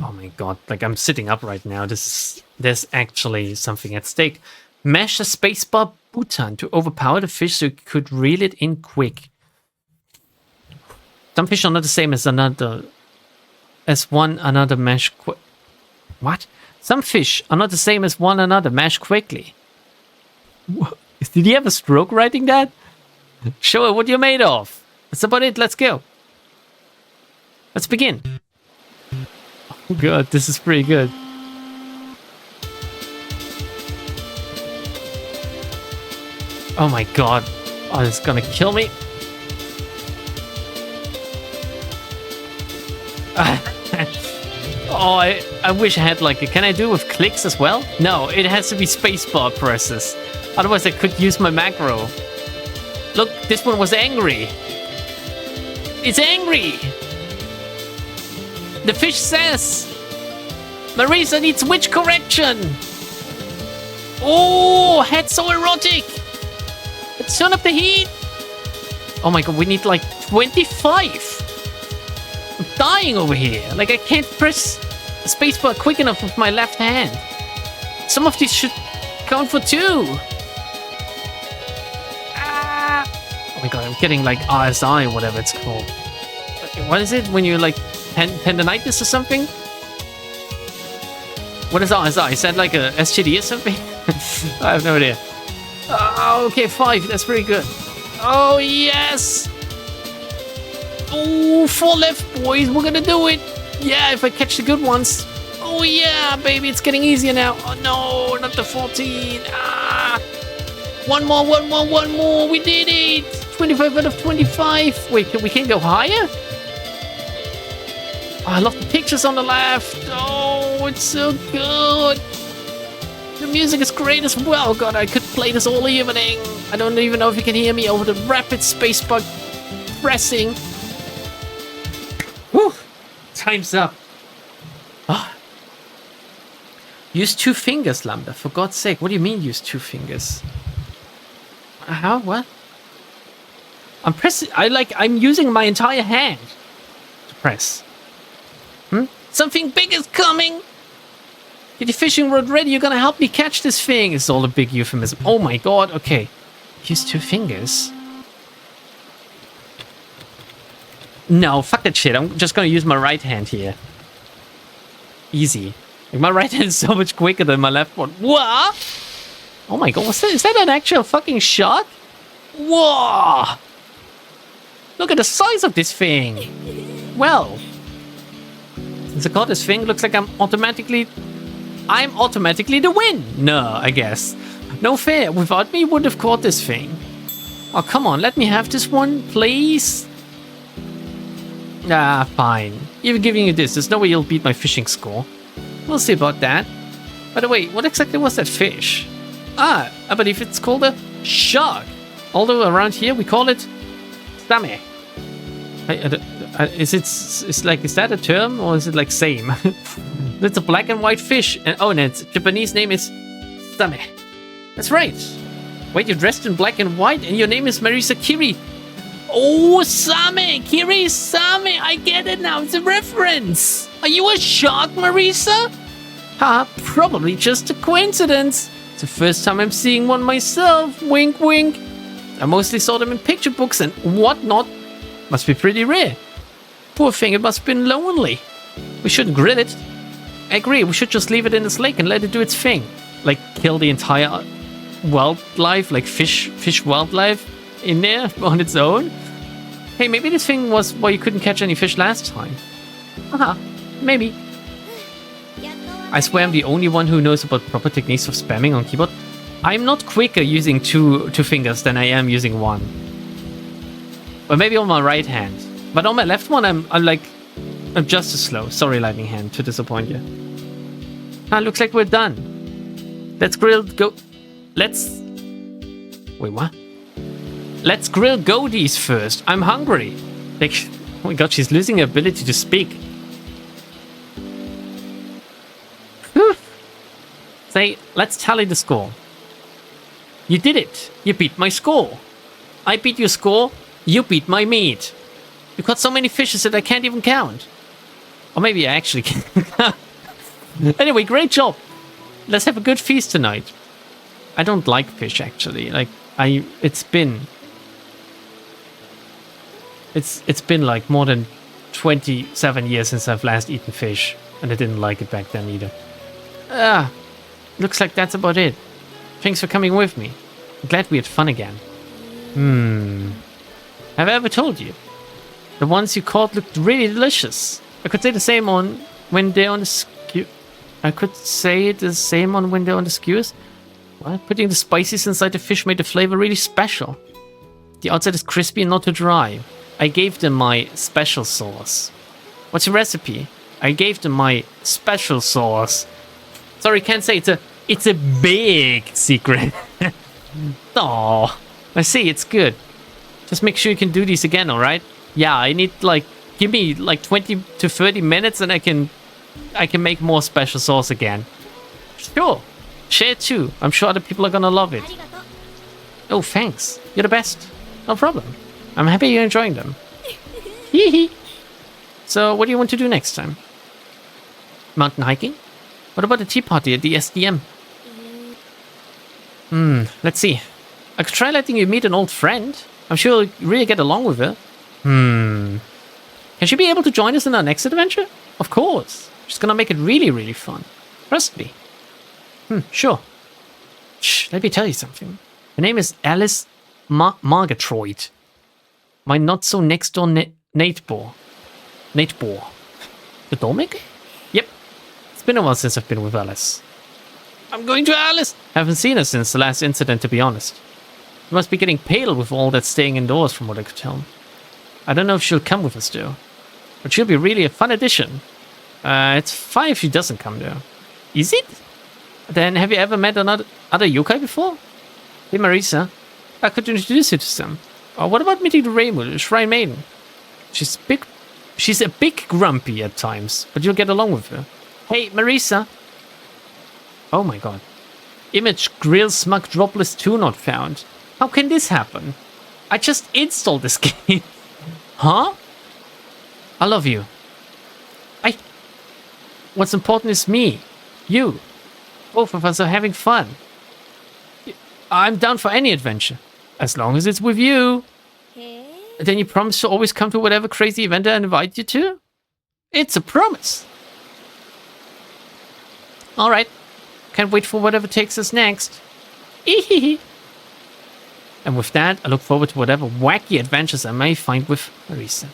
Oh my god, like I'm sitting up right now. There's actually something at stake. Mash the spacebar button to overpower the fish so you could reel it in quick. Some fish are not the same as one another mash What? Some fish are not the same as one another mash quickly. Did he have a stroke writing that? Show her what you're made of. That's about it, let's go. Let's begin. Oh god, this is pretty good. Oh my god. Oh, it's gonna kill me. Oh, I wish I had like can I do it with clicks as well? No, it has to be spacebar presses. Otherwise I could use my macro. Look, this one was angry. It's angry. The fish says, Marisa needs witch correction. Oh, head so erotic. Let's turn up the heat. Oh my god, we need like 25. I'm dying over here. Like, I can't press the spacebar quick enough with my left hand. Some of these should count for 2. Ah. Oh my god, I'm getting like RSI or whatever it's called. What is it when you like tendonitis or something? What is RSI? Is that like a STD or something? I have no idea. Okay, 5. That's pretty good. Oh, yes. Oh, 4 left, boys. We're gonna do it. Yeah, if I catch the good ones. Oh, yeah, baby. It's getting easier now. Oh, no, not the 14. Ah. One more. We did it. 25 out of 25. Wait, we can go higher? Oh, I love the pictures on the left. Oh, it's so good. The music is great as well. God, I could play this all evening. I don't even know if you can hear me over the rapid spacebar pressing. Whew. Time's up. Oh. Use 2 fingers, Lambda. For God's sake. What do you mean use 2 fingers? How? What? I'm pressing... I'm using my entire hand to press. Something big is coming! Get your fishing rod ready, you're gonna help me catch this thing! It's all a big euphemism. Oh my god, okay. Use 2 fingers. No, fuck that shit. I'm just gonna use my right hand here. Easy. Like, my right hand is so much quicker than my left one. What? Oh my god, is that an actual fucking shot? Whoa! Look at the size of this thing! Well... since I caught this thing, looks like I'm automatically the win. No, I guess. No fair. Without me, you wouldn't have caught this thing. Oh, come on. Let me have this one, please. Ah, fine. Even giving you this, there's no way you'll beat my fishing score. We'll see about that. By the way, what exactly was that fish? Ah, I believe it's called a shark. Although around here we call it same. Is that a term or is it like same? It's a black and white fish, and oh, and its Japanese name is Same. That's right. Wait, you're dressed in black and white, and your name is Marisa Kiri. Oh, Same, Kiri Same. I get it now. It's a reference. Are you a shark, Marisa? Ha, probably just a coincidence. It's the first time I'm seeing one myself. Wink, wink. I mostly saw them in picture books and whatnot. Must be pretty rare. Poor thing, it must have been lonely. We shouldn't grill it. I agree, we should just leave it in this lake and let it do its thing. Like, kill the entire wildlife, like fish wildlife in there on its own. Hey, maybe this thing was why you couldn't catch any fish last time. Maybe. I swear I'm the only one who knows about proper techniques of spamming on keyboard. I'm not quicker using two fingers than I am using one. Or maybe on my right hand. But on my left one, I'm just as slow. Sorry, Lightning Hand, to disappoint you. Looks like we're done. Let's grill go... Wait, what? Let's grill goatees first. I'm hungry. Like, oh my god, she's losing her ability to speak. Whew. Say, let's tally the score. You did it. You beat my score. I beat your score. You beat my meat. You caught so many fishes that I can't even count. Or maybe I actually can. Anyway, great job. Let's have a good feast tonight. I don't like fish, actually. Like, it's been like more than 27 years since I've last eaten fish. And I didn't like it back then either. Looks like that's about it. Thanks for coming with me. I'm glad we had fun again. Have I ever told you? The ones you caught looked really delicious. I could say the same on when they're on the skew. I could say the same on when they're on the skewers. Well, putting the spices inside the fish made the flavor really special. The outside is crispy and not too dry. I gave them my special sauce. What's your recipe? I gave them my special sauce. Sorry, can't say. It's a big secret. Oh, I see. It's good. Just make sure you can do these again, alright? Yeah, I need, like, give me, like, 20 to 30 minutes and I can make more special sauce again. Sure. Share it too. I'm sure other people are gonna love it. Oh, thanks. You're the best. No problem. I'm happy you're enjoying them. Hee hee. So, what do you want to do next time? Mountain hiking? What about the tea party at the SDM? Let's see. I could try letting you meet an old friend. I'm sure you'll really get along with her. Can she be able to join us in our next adventure? Of course. She's gonna make it really, really fun. Trust me. Sure. Shh, let me tell you something. Her name is Alice Margatroyd. My not-so next-door Nate Boar. The dollmaker? Yep. It's been a while since I've been with Alice. I'm going to Alice! Haven't seen her since the last incident, to be honest. She must be getting pale with all that staying indoors, from what I could tell. I don't know if she'll come with us, though. But she'll be really a fun addition. It's fine if she doesn't come, though. Is it? Then have you ever met another yokai before? Hey, Marisa. I could introduce you to some. What about meeting the Rainbow, the Shrine Maiden? She's a bit grumpy at times, but you'll get along with her. Hey, Marisa. Oh my god. Image Grill Smug Dropless 2 not found. How can this happen? I just installed this game. Huh? I love you. What's important is me. You. Both of us are having fun. I'm down for any adventure. As long as it's with you. Then you promise to always come to whatever crazy event I invite you to? It's a promise. Alright. Can't wait for whatever takes us next. Ehehe. And with that, I look forward to whatever wacky adventures I may find with Marisa.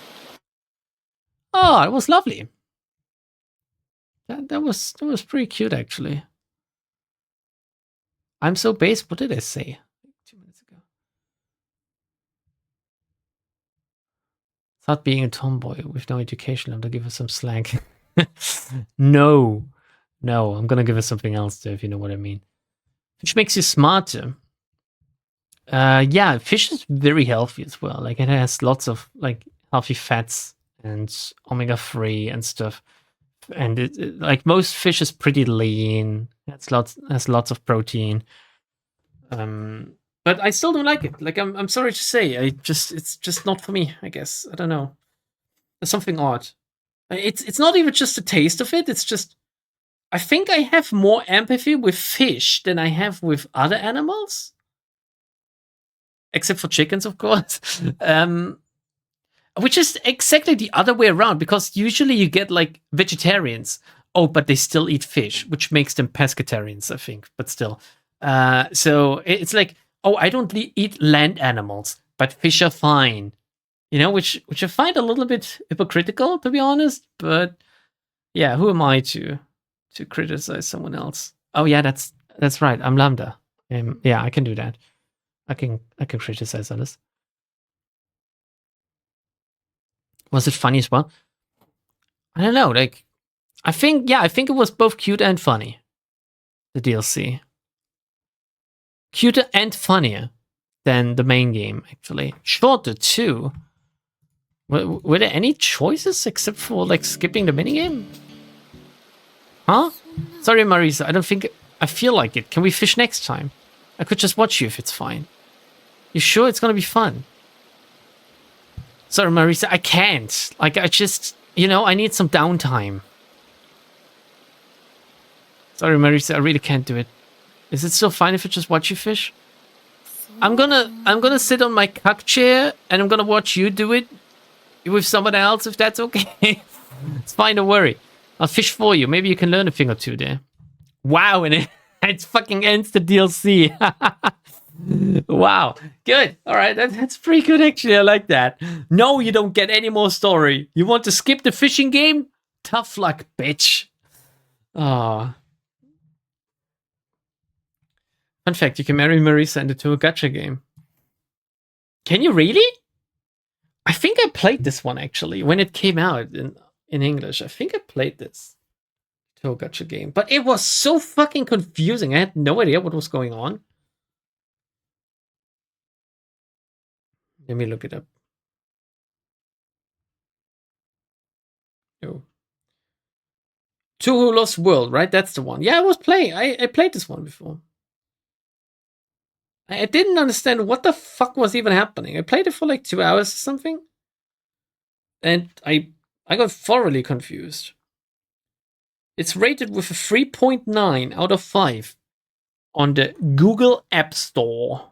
Oh, it was lovely. That was pretty cute, actually. I'm so base. What did I say 2 minutes ago? Thought being a tomboy with no education, I'm gonna give her some slack. No, I'm gonna give her something else, though, if you know what I mean. Which makes you smarter. Yeah, fish is very healthy as well. Like, it has lots of like healthy fats and omega-3 and stuff. And it like most fish is pretty lean. Has lots of protein. But I still don't like it. Like, I'm sorry to say, it's just not for me, I guess. I don't know. There's something odd. It's not even just the taste of it. It's just I think I have more empathy with fish than I have with other animals. Except for chickens, of course. Which is exactly the other way around, because usually you get like vegetarians. Oh, but they still eat fish, which makes them pescatarians, I think, but still. So it's like, oh, I don't eat land animals, but fish are fine. You know, which I find a little bit hypocritical, to be honest. But yeah, who am I to criticize someone else? Oh yeah, that's right. I'm Lambda. Yeah, I can do that. I can criticize others. Was it funny as well? I don't know. Like, I think it was both cute and funny. The DLC. Cuter and funnier than the main game, actually. Shorter too. Were there any choices except for like skipping the minigame? Huh? Sorry, Marisa. I feel like it. Can we fish next time? I could just watch you if it's fine. You sure it's gonna be fun? Sorry, Marisa, I can't. Like, I just, I need some downtime. Sorry, Marisa, I really can't do it. Is it still fine if I just watch you fish? I'm gonna sit on my cuck chair and I'm gonna watch you do it with someone else, if that's okay. It's fine, don't worry. I'll fish for you. Maybe you can learn a thing or two there. Wow, and it fucking ends the DLC. Wow, good. All right, that's pretty good, actually. I like that. No, you don't get any more story. You want to skip the fishing game? Tough luck, bitch. Oh. Fun fact, you can marry Marisa in the Touhou gacha game. Can you really? I think I played this one, actually, when it came out in English. I think I played this Touhou gacha game. But it was so fucking confusing. I had no idea what was going on. Let me look it up. Oh. Touhou Lost World, right? That's the one. Yeah, I was playing. I played this one before. I didn't understand what the fuck was even happening. I played it for like 2 hours or something. And I got thoroughly confused. It's rated with a 3.9 out of 5 on the Google App Store.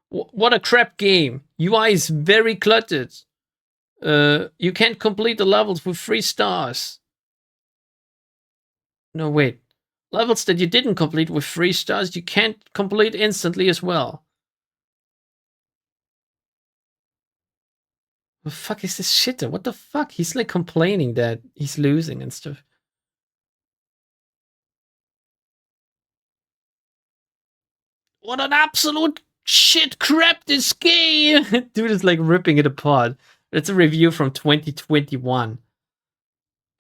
What a crap game. UI is very cluttered. You can't complete the levels with 3 stars. No, wait. Levels that you didn't complete with 3 stars, you can't complete instantly as well. The fuck is this shit? What the fuck? He's like complaining that he's losing and stuff. What an absolute shit crap this game! Dude is like ripping it apart. It's a review from 2021.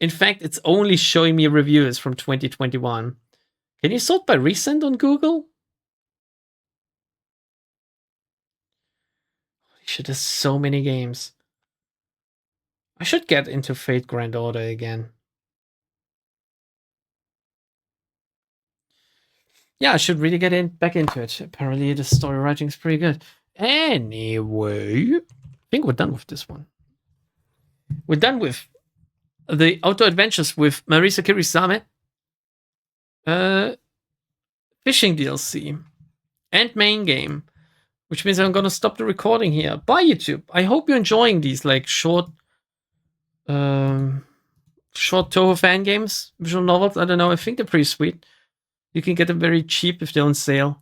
In fact, it's only showing me reviews from 2021. Can you sort by recent on Google? Holy shit, there's so many games. I should get into Fate Grand Order again. Yeah, I should really get back into it. Apparently, the story writing is pretty good. Anyway, I think we're done with this one. We're done with the outdoor adventures with Marisa Kirisame, fishing DLC, and main game, which means I'm gonna stop the recording here. Bye, YouTube. I hope you're enjoying these like short Touhou fan games, visual novels. I don't know. I think they're pretty sweet. You can get them very cheap if they're on sale.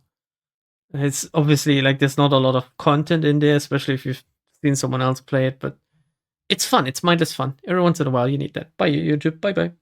It's obviously like there's not a lot of content in there, especially if you've seen someone else play it, but it's fun. It's mindless fun. Every once in a while, you need that. Bye, YouTube. Bye bye.